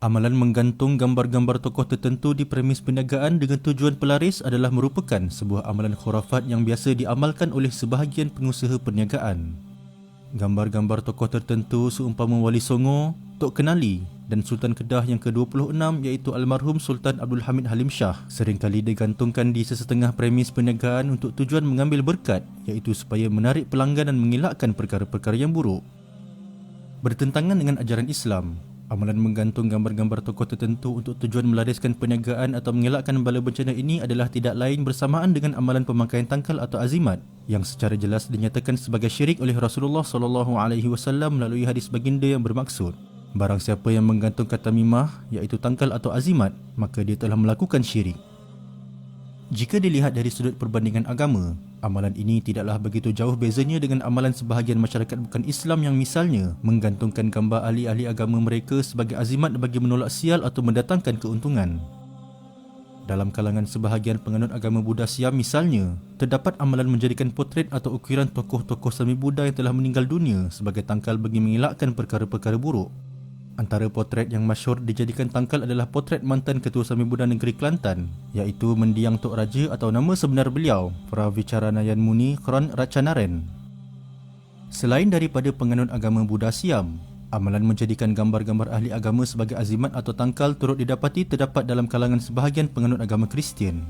Amalan menggantung gambar-gambar tokoh tertentu di premis perniagaan dengan tujuan pelaris adalah merupakan sebuah amalan khurafat yang biasa diamalkan oleh sebahagian pengusaha perniagaan. Gambar-gambar tokoh tertentu seumpama Wali Songo, Tok Kenali dan Sultan Kedah yang ke-26 iaitu almarhum Sultan Abdul Hamid Halim Shah seringkali digantungkan di sesetengah premis perniagaan untuk tujuan mengambil berkat, iaitu supaya menarik pelanggan dan mengelakkan perkara-perkara yang buruk. Bertentangan dengan ajaran Islam, amalan menggantung gambar-gambar tokoh tertentu untuk tujuan melariskan perniagaan atau mengelakkan bala bencana ini adalah tidak lain bersamaan dengan amalan pemakaian tangkal atau azimat yang secara jelas dinyatakan sebagai syirik oleh Rasulullah SAW melalui hadis baginda yang bermaksud, barang siapa yang menggantungkan tamimah iaitu tangkal atau azimat, maka dia telah melakukan syirik. Jika dilihat dari sudut perbandingan agama, amalan ini tidaklah begitu jauh bezanya dengan amalan sebahagian masyarakat bukan Islam yang misalnya menggantungkan gambar ahli-ahli agama mereka sebagai azimat bagi menolak sial atau mendatangkan keuntungan. Dalam kalangan sebahagian penganut agama Buddha Siam misalnya, terdapat amalan menjadikan potret atau ukiran tokoh-tokoh Sami Buddha yang telah meninggal dunia sebagai tangkal bagi mengelakkan perkara-perkara buruk. Antara potret yang masyhur dijadikan tangkal adalah potret mantan Ketua Sami Buddha Negeri Kelantan, iaitu Mendiang Tok Raja atau nama sebenar beliau, Pravicaranayan Muni Kron Ratchanaren. Selain daripada penganut agama Buddha Siam, amalan menjadikan gambar-gambar ahli agama sebagai azimat atau tangkal turut didapati terdapat dalam kalangan sebahagian penganut agama Kristian.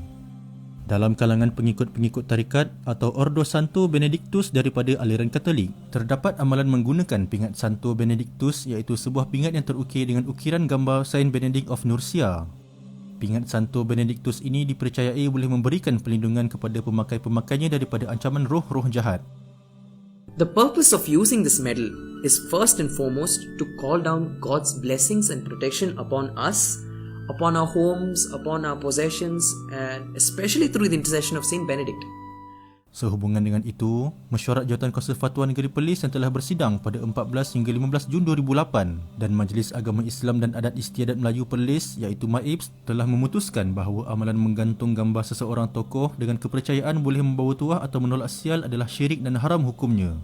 Dalam kalangan pengikut-pengikut tarikat atau Ordo Santo Benedictus daripada aliran Katolik, terdapat amalan menggunakan pingat Santo Benedictus iaitu sebuah pingat yang terukir dengan ukiran gambar Saint Benedict of Nursia. Pingat Santo Benedictus ini dipercayai boleh memberikan perlindungan kepada pemakai-pemakainya daripada ancaman roh-roh jahat. The purpose of using this medal is first and foremost to call down God's blessings and protection upon us, upon our homes, upon our possessions, and especially through the intercession of Saint Benedict. Sehubungan dengan itu, Mesyuarat Jawatan Kuasa Fatwa Negeri Perlis yang telah bersidang pada 14 hingga 15 Jun 2008 dan Majlis Agama Islam dan Adat Istiadat Melayu Perlis iaitu MAIPS telah memutuskan bahawa amalan menggantung gambar seseorang tokoh dengan kepercayaan boleh membawa tuah atau menolak sial adalah syirik dan haram hukumnya.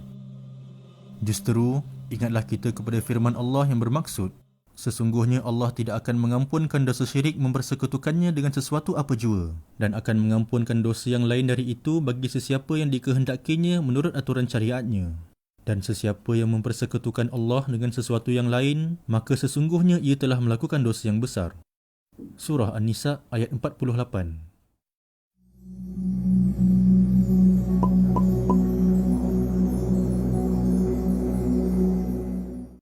Justru, ingatlah kita kepada firman Allah yang bermaksud, sesungguhnya Allah tidak akan mengampunkan dosa syirik mempersekutukannya dengan sesuatu apa jua dan akan mengampunkan dosa yang lain dari itu bagi sesiapa yang dikehendakinya menurut aturan syariatnya. Dan sesiapa yang mempersekutukan Allah dengan sesuatu yang lain, maka sesungguhnya ia telah melakukan dosa yang besar. Surah An-Nisa ayat 48.